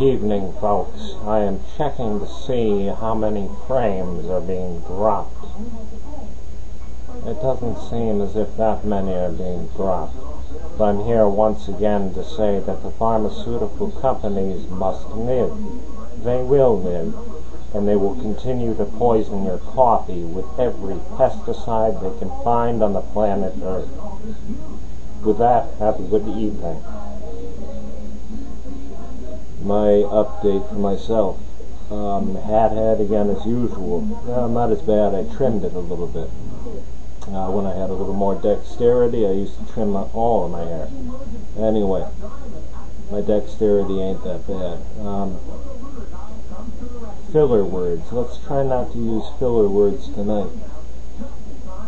evening, folks. I am checking to see how many frames are being dropped. It doesn't seem as if that many are being dropped. But I'm here once again to say that the pharmaceutical companies must live. They will live. And they will continue to poison your coffee with every pesticide they can find on the planet Earth. With that, have a good evening. My update for myself. Hat head again as usual. Not as bad. I trimmed it a little bit. When I had a little more dexterity, I used to trim all of my hair. Anyway, my dexterity ain't that bad. Filler words. Let's try not to use filler words tonight.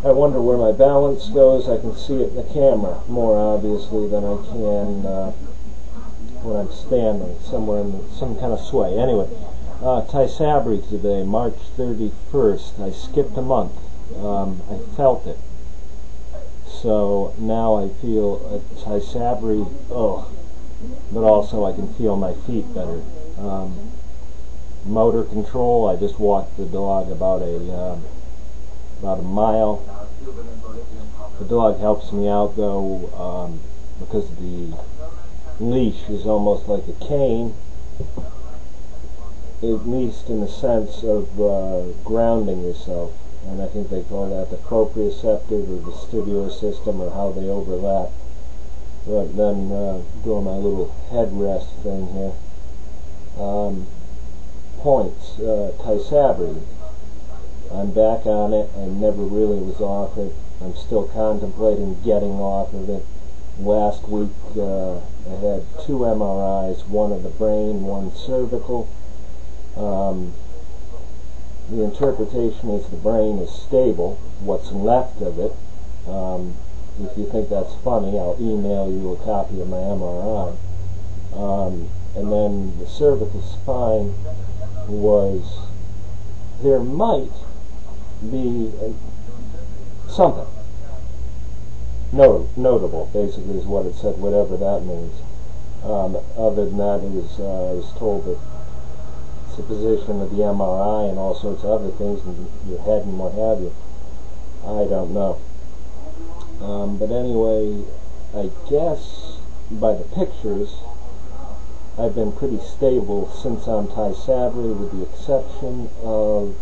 I wonder where my balance goes. I can see it in the camera more obviously than I can when I'm standing somewhere in some kind of sway. Anyway, Tysabri today, March 31st. I skipped a month. I felt it. So now I feel Tysabri, but also I can feel my feet better. Motor control, I just walked the dog about a mile. The dog helps me out though, because the leash is almost like a cane, at least in the sense of grounding yourself. And I think they call that the proprioceptive or vestibular system, or how they overlap. But then doing my little headrest thing here. Points. Tysabri. I'm back on it. I never really was off it. I'm still contemplating getting off of it. Last week I had 2 MRIs, one of the brain, one cervical. The interpretation is the brain is stable, what's left of it. If you think that's funny, I'll email you a copy of my MRI. And then the cervical spine was, there might be something notable, basically is what it said, whatever that means. Other than that, it was, I was told that it's the position of the MRI and all sorts of other things in your head and what have you. I don't know. But anyway, I guess by the pictures, I've been pretty stable since I'm Tysabri, with the exception of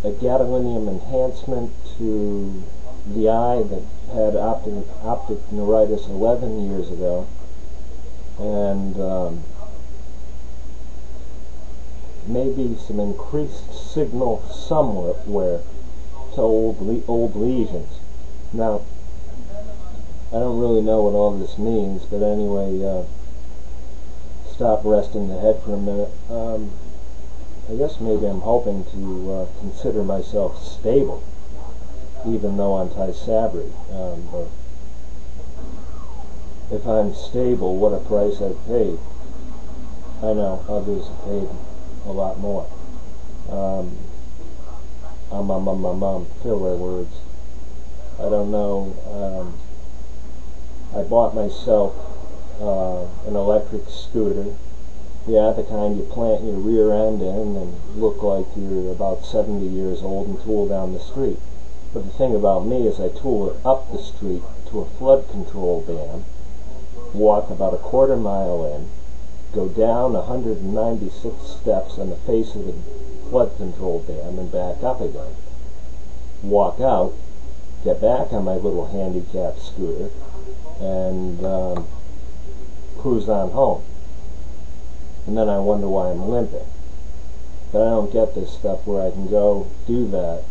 a gadolinium enhancement to the eye that had optic neuritis 11 years ago, and maybe some increased signal somewhere to old lesions. Now, I don't really know what all this means, but anyway, stop resting the head for a minute. I guess maybe I'm hoping to consider myself stable, even though I'm Tysabri. But if I'm stable, what a price I've paid. I know others have paid a lot more. Filler words. I don't know. I bought myself an electric scooter. Yeah, the kind you plant your rear end in and look like you're about 70 years old and tool down the street. But the thing about me is I tool it up the street to a flood control dam, walk about a quarter mile in, go down 196 steps on the face of the flood control dam and back up again. Walk out, get back on my little handicap scooter, and cruise on home. And then I wonder why I'm limping. But I don't get this stuff where I can go do that,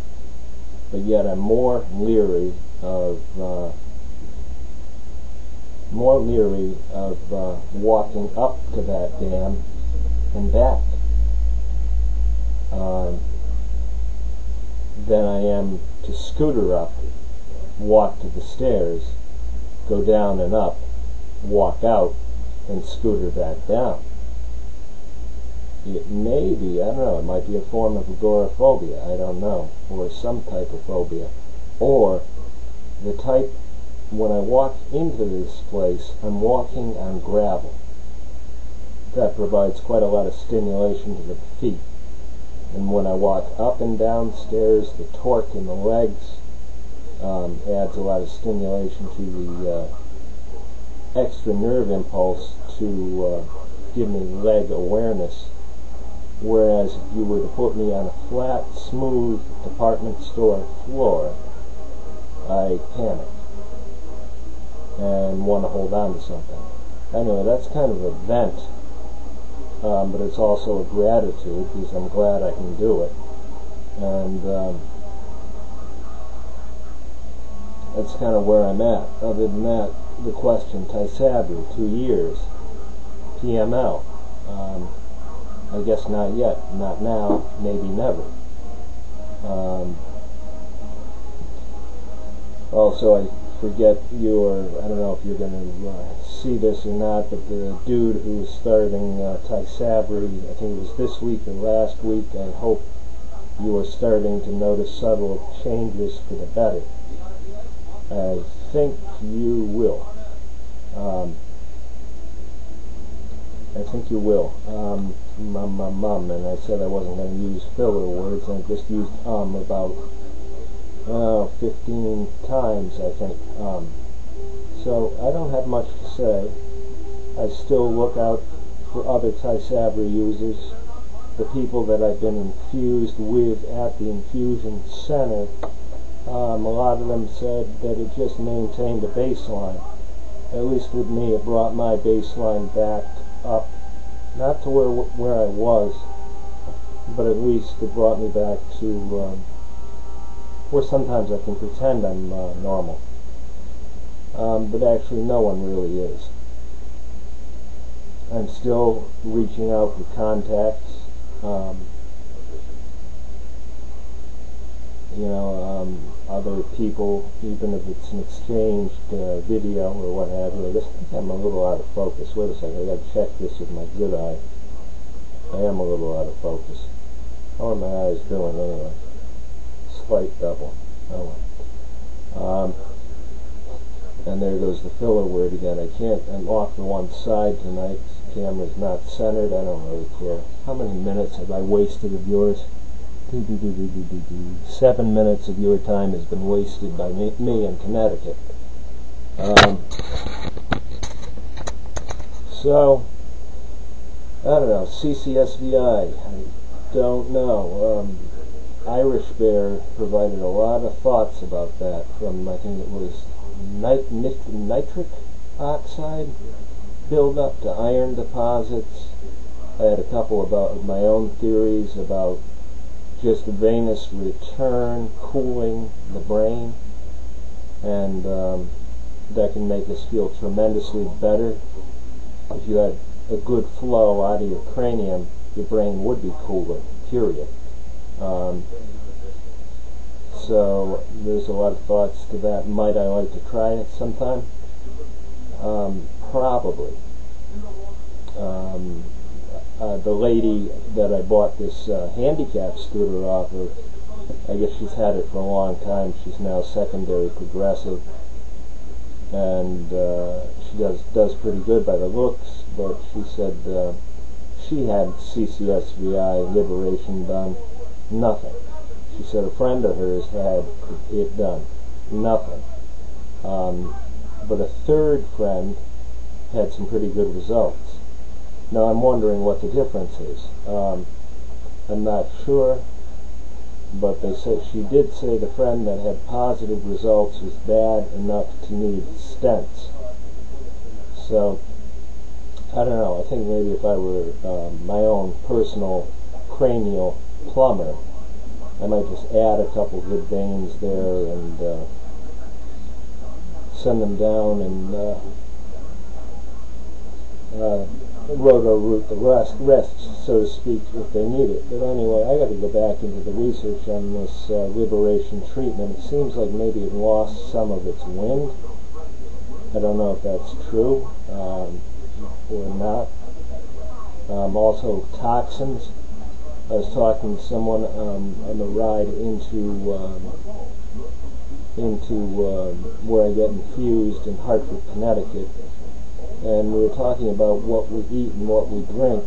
but yet I'm more leery of walking up to that dam and back than I am to scooter up, walk to the stairs, go down and up, walk out, and scooter back down. It may be, I don't know, it might be a form of agoraphobia, I don't know, or some type of phobia, or the type, when I walk into this place, I'm walking on gravel. that provides quite a lot of stimulation to the feet. And when I walk up and down stairs, the torque in the legs adds a lot of stimulation to the extra nerve impulse to give me leg awareness. Whereas if you were to put me on a flat, smooth department store floor, I panic and want to hold on to something. Anyway, that's kind of a vent, but it's also a gratitude because I'm glad I can do it. And that's kind of where I'm at. Other than that, the question, Tysabri, 2 years, PML, I guess not yet, not now, maybe never. Also, I forget I don't know if you're going to see this or not, but the dude who was starting Tysabri, I think it was this week or last week, I hope you are starting to notice subtle changes for the better. I think you will. I think you will. And I said I wasn't going to use filler words, and I just used about 15 times, I think. So I don't have much to say. I still look out for other Tysabri users. The people that I've been infused with at the infusion center, a lot of them said that it just maintained a baseline. At least with me, it brought my baseline back up, not to where I was, but at least it brought me back to where sometimes I can pretend I'm normal. But actually no one really is. I'm still reaching out for contacts. Other people, even if it's an exchanged video or what have you. I guess I'm a little out of focus. Wait a second, I gotta check this with my good eye. I am a little out of focus. How are my eyes doing anyway? Slight double. Oh well. And there goes the filler word again. I'm off to one side tonight. The camera's not centered. I don't really care. How many minutes have I wasted of yours? 7 minutes of your time has been wasted by me in Connecticut. So, I don't know, CCSVI, I don't know. Irish Bear provided a lot of thoughts about that from, I think it was nitric oxide buildup to iron deposits. I had a couple of my own theories about just venous return cooling the brain, and that can make us feel tremendously better. If you had a good flow out of your cranium, your brain would be cooler, period. So there's a lot of thoughts to that. Might I like to try it sometime? Probably. The lady that I bought this handicap scooter off of, I guess she's had it for a long time. She's now secondary progressive, and she does pretty good by the looks, but she said she had CCSVI liberation done. Nothing. She said a friend of hers had it done. Nothing. But a third friend had some pretty good results. Now I'm wondering what the difference is. I'm not sure, but they said she did say the friend that had positive results was bad enough to need stents. So I don't know. I think maybe if I were my own personal cranial plumber, I might just add a couple good veins there and send them down and roto-root the rest, so to speak, if they need it. But anyway, I got to go back into the research on this liberation treatment. It seems like maybe it lost some of its wind. I don't know if that's true or not. Also, toxins. I was talking to someone on the ride into where I get infused in Hartford, Connecticut, and we were talking about what we eat and what we drink,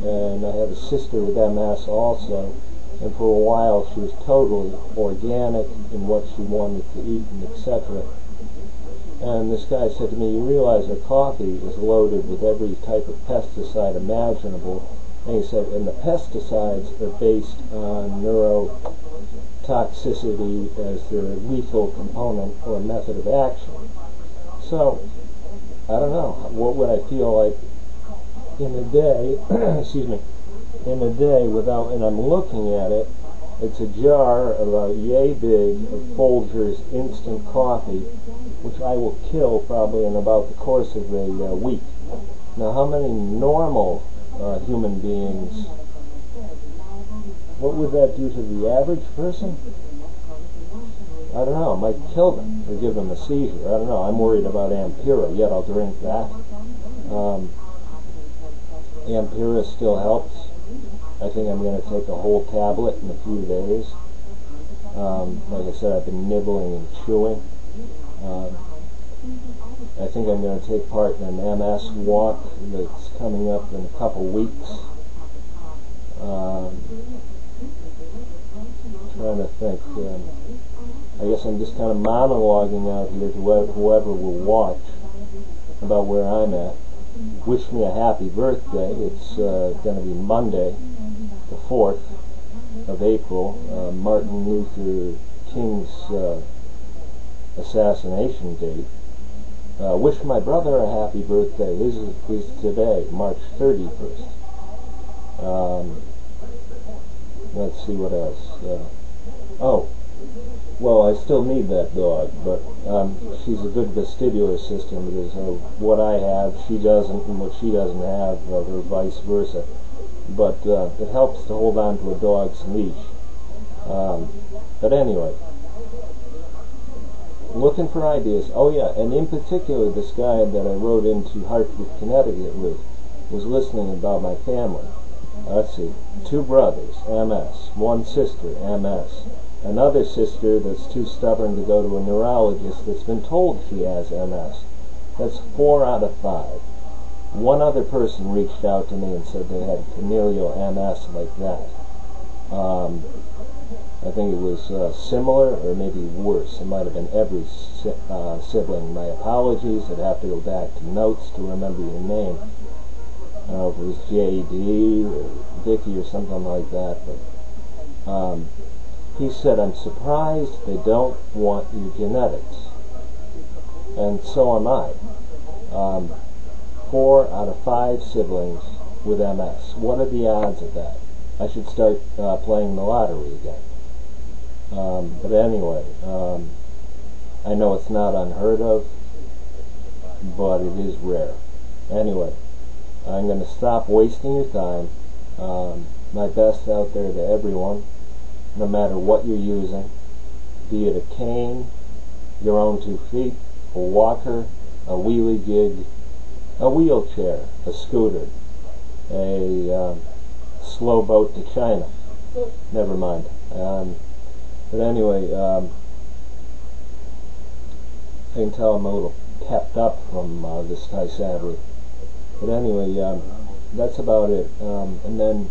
and I have a sister with MS also, and for a while she was totally organic in what she wanted to eat and etc. And this guy said to me, you realize our coffee is loaded with every type of pesticide imaginable, and he said, and the pesticides are based on neurotoxicity as their lethal component or method of action. So, I don't know, what would I feel like in a day, excuse me, in a day without, and I'm looking at it, it's a jar about yay big of Folgers instant coffee, which I will kill probably in about the course of a week. Now, how many normal human beings, what would that do to the average person? I don't know, it might kill them or give them a seizure. I don't know, I'm worried about Ampyra, yet I'll drink that. Ampyra still helps. I think I'm going to take a whole tablet in a few days. Like I said, I've been nibbling and chewing. I think I'm going to take part in an MS walk that's coming up in a couple weeks. Trying to think. I guess I'm just kind of monologuing out here to whoever will watch about where I'm at. Wish me a happy birthday. It's going to be Monday, the 4th of April, Martin Luther King's assassination date. Wish my brother a happy birthday. His is today, March 31st. Let's see what else. Oh, well, I still need that dog, but she's a good vestibular system because what I have, she doesn't, and what she doesn't have, or vice versa. But it helps to hold on to a dog's leash. But anyway, looking for ideas. Oh yeah, and in particular, this guy that I wrote into Hartford, Connecticut with was listening about my family. Let's see, 2 brothers, MS, 1 sister, MS. Another sister that's too stubborn to go to a neurologist that's been told she has MS. That's 4 out of 5. One other person reached out to me and said they had familial MS like that. I think it was similar or maybe worse. It might have been every sibling. My apologies. I'd have to go back to notes to remember your name. I don't know if it was J.D. or Vicky or something like that. But he said, I'm surprised they don't want your genetics. And so am I. 4 out of 5 siblings with MS. What are the odds of that? I should start playing the lottery again. But anyway, I know it's not unheard of, but it is rare. Anyway, I'm going to stop wasting your time. My best out there to everyone, no matter what you're using, be it a cane, your own 2 feet, a walker, a wheelie gig, a wheelchair, a scooter, a slow boat to China. Never mind. But anyway, I can tell I'm a little pepped up from this Tysabri. But anyway, that's about it. And then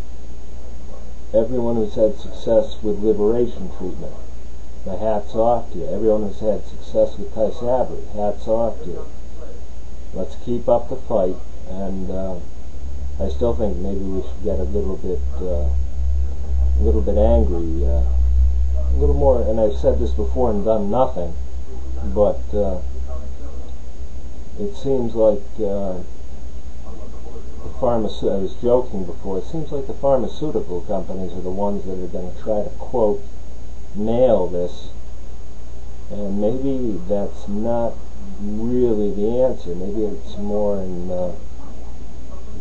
everyone who's had success with liberation treatment, my hat's off to you. Everyone who's had success with Tysabri, hats off to you. Let's keep up the fight, and I still think maybe we should get a little bit angry, a little more. And I've said this before and done nothing, but it seems like I was joking before. It seems like the pharmaceutical companies are the ones that are going to try to quote nail this, and maybe that's not really the answer. Maybe it's more in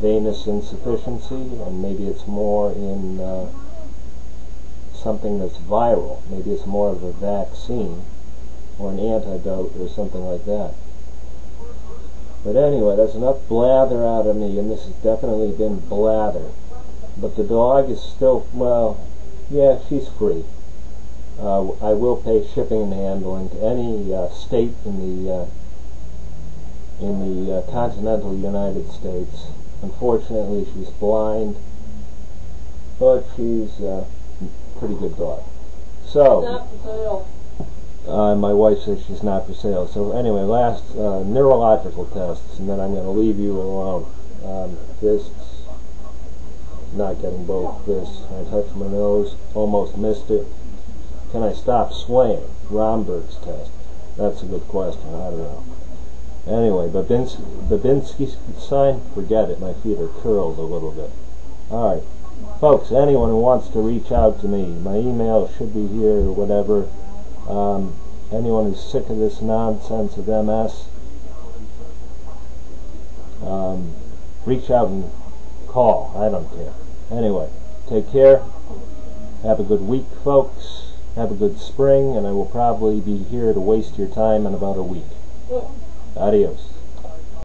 venous insufficiency, and maybe it's more in something that's viral. Maybe it's more of a vaccine or an antidote or something like that. But anyway, that's enough blather out of me, and this has definitely been blather. But the dog is still, well, yeah, she's free. I will pay shipping and handling to any state in the in the continental United States. Unfortunately, she's blind, but she's a pretty good dog. So, not for sale. My wife says she's not for sale. So anyway, last neurological tests, and then I'm going to leave you alone. Fists, not getting both fists. I touched my nose, almost missed it. Can I stop swaying? Romberg's test. That's a good question. I don't know. Anyway, Babinski sign, forget it. My feet are curled a little bit. Alright. Folks, anyone who wants to reach out to me, my email should be here or whatever. Anyone who's sick of this nonsense of MS, reach out and call. I don't care. Anyway, take care. Have a good week, folks. Have a good spring, and I will probably be here to waste your time in about a week. Adios.